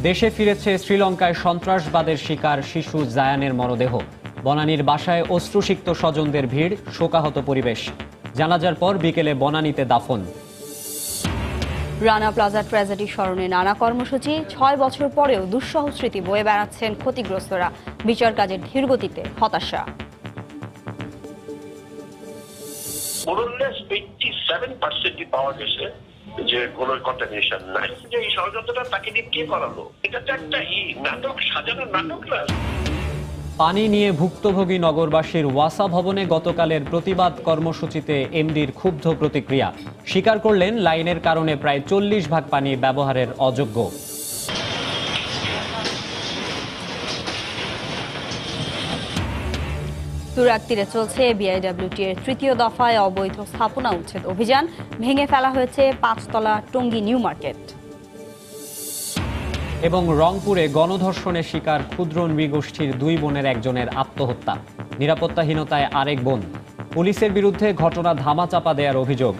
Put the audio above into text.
দেশে ফিরেছে শ্রীলঙ্কায় সন্ত্রাসবাদের শিকার শিশু জায়ানের মরদেহ। বনানীর বাসায় অশ্রুসিক্ত স্বজনদের ভিড়, শোকাহত পরিবেশ। জানাজার পর বিকেলে বনানীতে দাফন। রানা প্লাজা ট্র্যাজেডি স্মরণে নানা কর্মসূচি। ৬ বছর পরেও দুঃসহ স্মৃতি বয়ে বেড়াচ্ছেন ক্ষতিগ্রস্তরা। বিচার কাজের ধীরগতিতে হতাশা। পাওয়া গেছে যে কোনো কন্টামিনেশন নাই। যে এই ষড়যন্ত্রটা তাকে দিয়ে কে করালো? এটা তো একটা নাটক, সাজানো নাটক না। পানি নিয়ে ভুক্তভোগী নগরবাসীর ওয়াসা ভবনে গতকালের প্রতিবাদ কর্মসূচিতে এমডির ক্ষুব্ধ প্রতিক্রিয়া। স্বীকার করলেন লাইনের কারণে প্রায় ৪০ ভাগ পানি ব্যবহারের অযোগ্য। তুরাগ তীরে চলছে বিআইডব্লিউটি এর তৃতীয় দফায় অবৈধ স্থাপনা উচ্ছেদ অভিযান। ভেঙে ফেলা হয়েছে ৫তলা টঙ্গী নিউ মার্কেট। এবং রংপুরে গণধর্ষণের শিকার ক্ষুদ্র নৃগোষ্ঠীর ২ বোনের একজনের আত্মহত্যা। নিরাপত্তাহীনতায় আরেক বোন। পুলিশের বিরুদ্ধে ঘটনা ধামাচাপা দেওয়ার অভিযোগ।